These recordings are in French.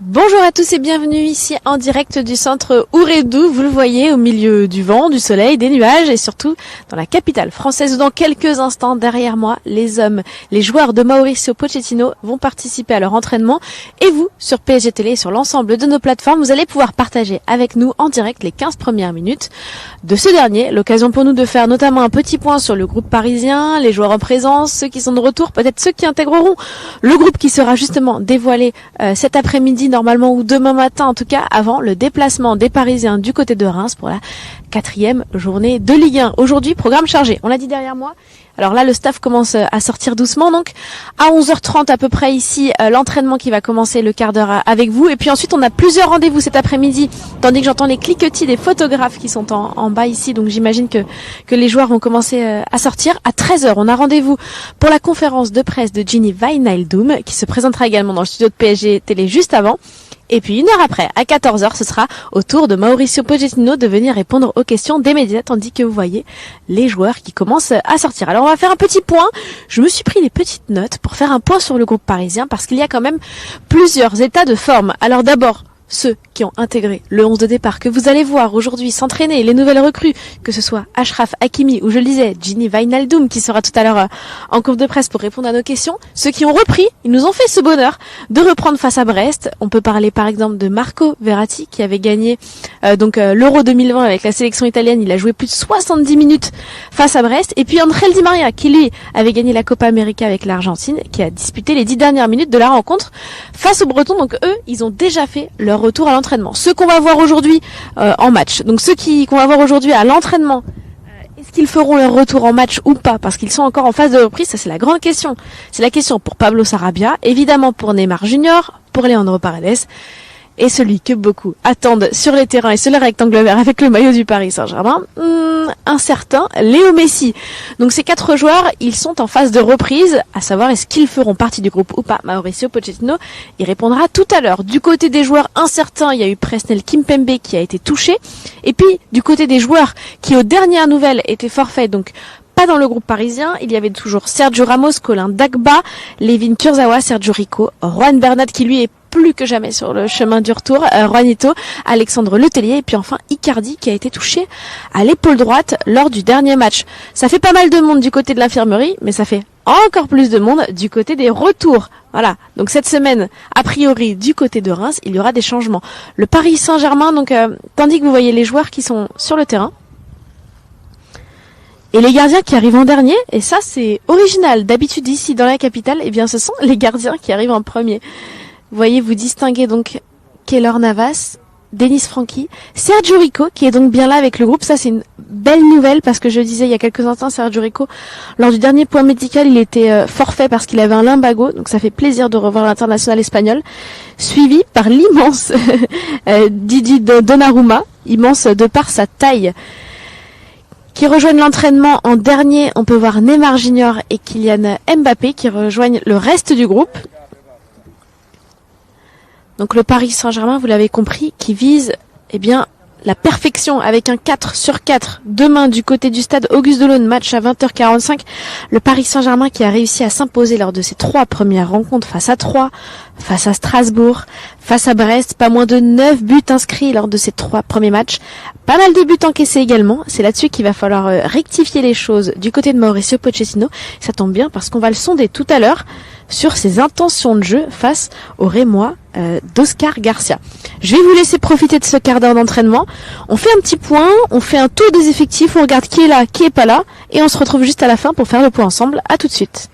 Bonjour à tous et bienvenue ici en direct du centre Ouredou, vous le voyez, au milieu du vent, du soleil, des nuages et surtout dans la capitale française où dans quelques instants derrière moi, les joueurs de Mauricio Pochettino vont participer à leur entraînement et vous, sur PSG Télé et sur l'ensemble de nos plateformes, vous allez pouvoir partager avec nous en direct les 15 premières minutes de ce dernier. L'occasion pour nous de faire notamment un petit point sur le groupe parisien, les joueurs en présence, ceux qui sont de retour, peut-être ceux qui intégreront le groupe qui sera justement dévoilé cet après-midi normalement ou demain matin en tout cas avant le déplacement des Parisiens du côté de Reims pour la 4e journée de Ligue 1. Aujourd'hui, programme chargé, on l'a dit derrière moi. Alors là, le staff commence à sortir doucement, donc à 11h30 à peu près ici, l'entraînement qui va commencer le quart d'heure avec vous. Et puis ensuite, on a plusieurs rendez-vous cet après-midi, tandis que j'entends les cliquetis des photographes qui sont en bas ici. Donc j'imagine que les joueurs vont commencer à sortir. À 13h, on a rendez-vous pour la conférence de presse de Gini Wijnaldum, qui se présentera également dans le studio de PSG Télé juste avant. Et puis une heure après, à 14h, ce sera au tour de Mauricio Pochettino de venir répondre aux questions des médias, tandis que vous voyez les joueurs qui commencent à sortir. Alors on va faire un petit point. Je me suis pris des petites notes pour faire un point sur le groupe parisien, parce qu'il y a quand même plusieurs états de forme. Alors d'abord, ceux qui ont intégré le 11 de départ que vous allez voir aujourd'hui s'entraîner, les nouvelles recrues, que ce soit Achraf Hakimi ou je le disais, Gini Wijnaldum qui sera tout à l'heure en conf de presse pour répondre à nos questions. Ceux qui ont repris, ils nous ont fait ce bonheur de reprendre face à Brest. On peut parler par exemple de Marco Verratti qui avait gagné l'Euro 2020 avec la sélection italienne. Il a joué plus de 70 minutes face à Brest. Et puis Angel Di Maria qui lui avait gagné la Copa América avec l'Argentine, qui a disputé les 10 dernières minutes de la rencontre face aux Bretons. Donc eux, ils ont déjà fait leur retour à l'entraînement. Ceux qu'on va voir aujourd'hui en match, donc ceux qu'on va voir aujourd'hui à l'entraînement, est-ce qu'ils feront leur retour en match ou pas, parce qu'ils sont encore en phase de reprise? Ça, c'est la grande question. C'est la question pour Pablo Sarabia, évidemment pour Neymar Junior, pour Leandro Paredes, et celui que beaucoup attendent sur les terrains et sur le rectangle vert avec le maillot du Paris Saint-Germain, un certain Léo Messi. Donc ces 4 joueurs, ils sont en phase de reprise, à savoir est-ce qu'ils feront partie du groupe ou pas. Mauricio Pochettino y répondra tout à l'heure. Du côté des joueurs incertains, il y a eu Presnel Kimpembe qui a été touché, et puis du côté des joueurs qui aux dernières nouvelles étaient forfaits, donc pas dans le groupe parisien, il y avait toujours Sergio Ramos, Colin Dagba, Levin Kurzawa, Sergio Rico, Juan Bernat qui lui est plus que jamais sur le chemin du retour, Juanito, Alexandre Letellier et puis enfin Icardi qui a été touché à l'épaule droite lors du dernier match. Ça fait pas mal de monde du côté de l'infirmerie, mais ça fait encore plus de monde du côté des retours. Voilà, donc cette semaine, a priori, du côté de Reims, il y aura des changements. Le Paris Saint-Germain, donc tandis que vous voyez les joueurs qui sont sur le terrain, et les gardiens qui arrivent en dernier, et ça c'est original. D'habitude ici dans la capitale, eh bien ce sont les gardiens qui arrivent en premier. Vous voyez, vous distinguez donc Keylor Navas, Denis Franchi, Sergio Rico qui est donc bien là avec le groupe. Ça c'est une belle nouvelle parce que je disais il y a quelques instants, Sergio Rico, lors du dernier point médical, il était forfait parce qu'il avait un lumbago. Donc ça fait plaisir de revoir l'international espagnol, suivi par l'immense Didi Donnarumma, immense de par sa taille, qui rejoignent l'entraînement en dernier. On peut voir Neymar Junior et Kylian Mbappé qui rejoignent le reste du groupe. Donc le Paris Saint-Germain, vous l'avez compris, qui vise la perfection avec un 4/4 demain du côté du stade Auguste Delaune, match à 20h45. Le Paris Saint-Germain qui a réussi à s'imposer lors de ses 3 premières rencontres face à Troyes, face à Strasbourg, face à Brest. Pas moins de 9 buts inscrits lors de ces 3 premiers matchs. Pas mal de buts encaissés également. C'est là-dessus qu'il va falloir rectifier les choses du côté de Mauricio Pochettino. Ça tombe bien parce qu'on va le sonder tout à l'heure sur ses intentions de jeu face au Rémois d'Oscar Garcia. Je vais vous laisser profiter de ce quart d'heure d'entraînement. On fait un petit point, on fait un tour des effectifs, on regarde qui est là, qui est pas là, et on se retrouve juste à la fin pour faire le point ensemble. À tout de suite.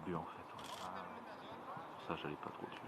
début en fait. Ouais. Ça, j'allais pas trop dessus.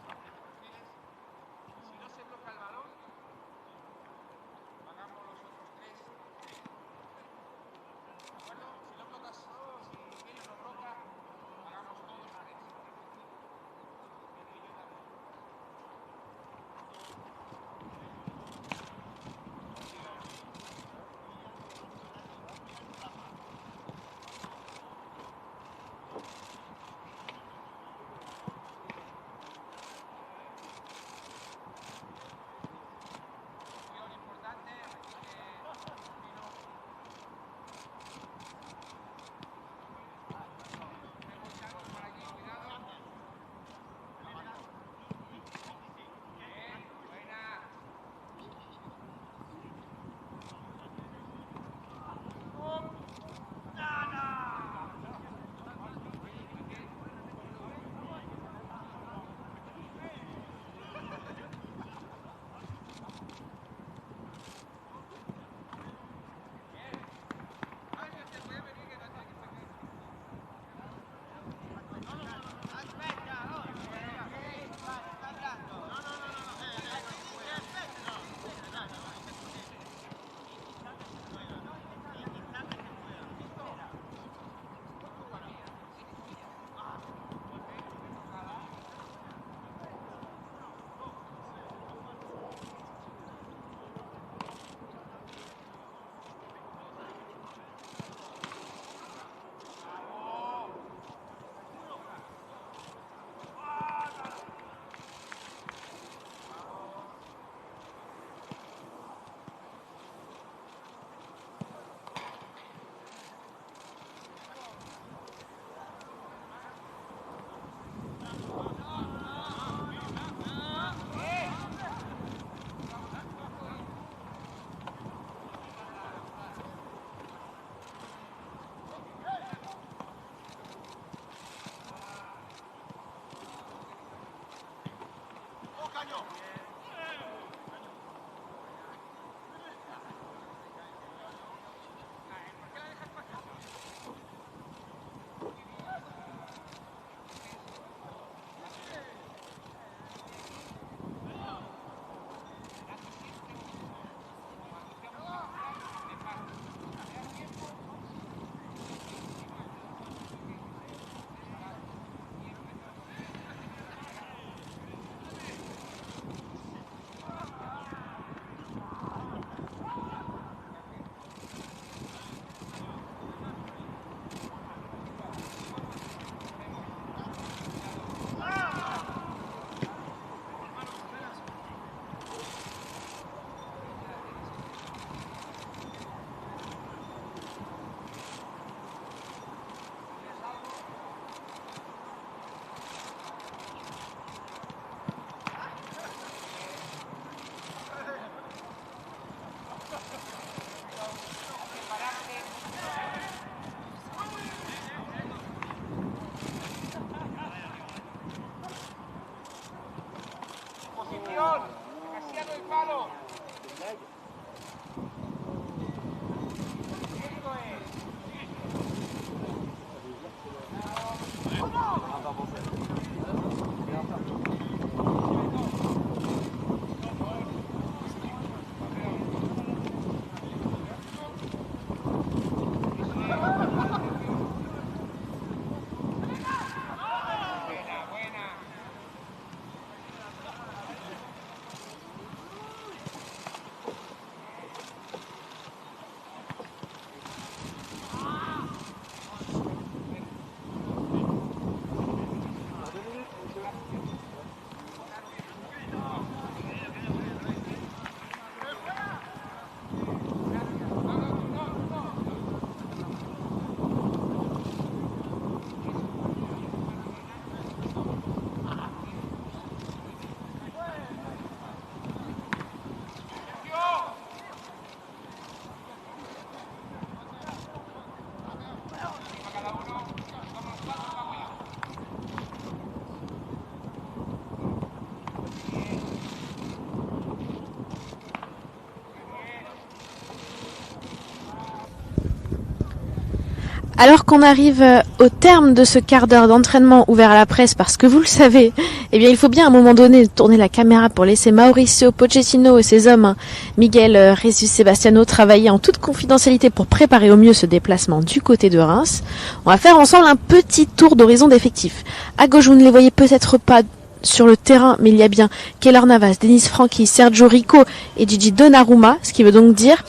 Alors qu'on arrive au terme de ce quart d'heure d'entraînement ouvert à la presse, parce que vous le savez, eh bien il faut bien à un moment donné tourner la caméra pour laisser Mauricio Pochettino et ses hommes, Miguel Rezus Sebastiano, travailler en toute confidentialité pour préparer au mieux ce déplacement du côté de Reims. On va faire ensemble un petit tour d'horizon d'effectifs. À gauche, vous ne les voyez peut-être pas sur le terrain, mais il y a bien Keylor Navas, Denis Franchi, Sergio Rico et Gigi Donnarumma, ce qui veut donc dire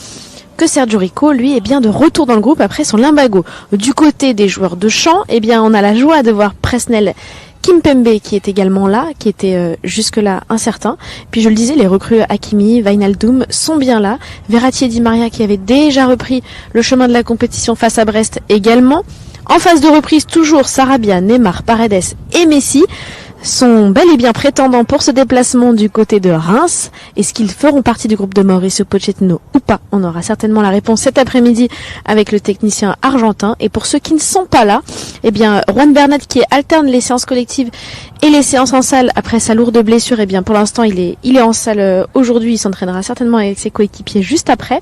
que Sergio Rico, lui, est bien de retour dans le groupe après son limbago. Du côté des joueurs de champ, eh bien, on a la joie de voir Presnel Kimpembe qui est également là, qui était jusque-là incertain. Puis je le disais, les recrues Hakimi, Wijnaldum sont bien là. Verratti et Di Maria qui avaient déjà repris le chemin de la compétition face à Brest également. En phase de reprise, toujours Sarabia, Neymar, Paredes et Messi sont bel et bien prétendants pour ce déplacement du côté de Reims. Est-ce qu'ils feront partie du groupe de Mauricio Pochettino ou pas? On aura certainement la réponse cet après-midi avec le technicien argentin. Et pour ceux qui ne sont pas là, eh bien, Juan Bernat qui alterne les séances collectives et les séances en salle après sa lourde blessure, eh bien, pour l'instant, il est en salle aujourd'hui. Il s'entraînera certainement avec ses coéquipiers juste après.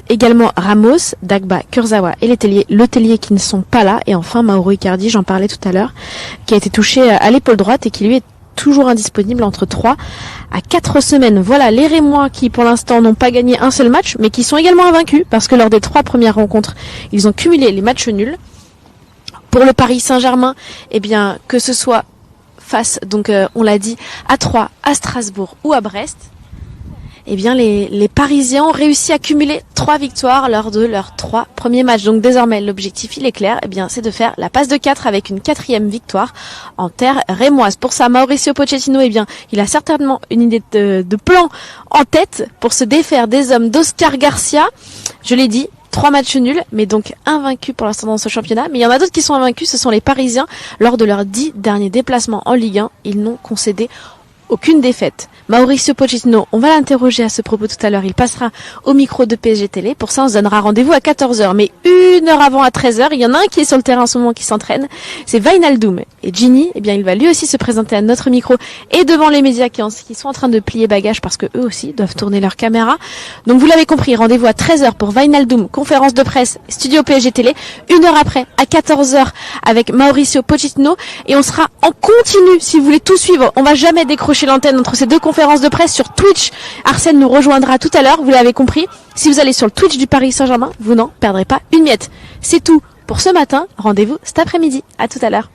Également Ramos, Dagba, Kurzawa et Letellier qui ne sont pas là. Et enfin, Mauro Icardi, j'en parlais tout à l'heure, qui a été touché à l'épaule droite et qui lui est toujours indisponible entre 3 à 4 semaines. Voilà les Rémois qui pour l'instant n'ont pas gagné un seul match, mais qui sont également invaincus parce que lors des 3 premières rencontres, ils ont cumulé les matchs nuls. Pour le Paris Saint-Germain, eh bien, que ce soit face, donc on l'a dit, à Troyes, à Strasbourg ou à Brest, eh bien les Parisiens ont réussi à cumuler 3 victoires lors de leurs 3 premiers matchs. Donc désormais l'objectif il est clair, eh bien c'est de faire la passe de 4 avec une 4e victoire en terre rémoise. Pour ça, Mauricio Pochettino, eh bien il a certainement une idée de plan en tête pour se défaire des hommes d'Oscar Garcia. Je l'ai dit, 3 matchs nuls, mais donc invaincus pour l'instant dans ce championnat. Mais il y en a d'autres qui sont invaincus, ce sont les Parisiens. Lors de leurs 10 derniers déplacements en Ligue 1, ils n'ont concédé aucune défaite. Mauricio Pochettino, on va l'interroger à ce propos tout à l'heure. Il passera au micro de PSG Télé. Pour ça, on se donnera rendez-vous à 14h. Mais une heure avant, à 13h, il y en a un qui est sur le terrain en ce moment qui s'entraîne. C'est Wijnaldum. Et Gini, eh bien, il va lui aussi se présenter à notre micro et devant les médias qui sont en train de plier bagages parce que eux aussi doivent tourner leur caméra. Donc, vous l'avez compris, rendez-vous à 13h pour Wijnaldum, conférence de presse, studio PSG Télé. Une heure après, à 14h, avec Mauricio Pochettino. Et on sera en continu, si vous voulez tout suivre. On va jamais décrocher l'antenne entre ces deux conférences de presse sur Twitch. Arsène nous rejoindra tout à l'heure, vous l'avez compris. Si vous allez sur le Twitch du Paris Saint-Germain, vous n'en perdrez pas une miette. C'est tout pour ce matin. Rendez-vous cet après-midi. À tout à l'heure.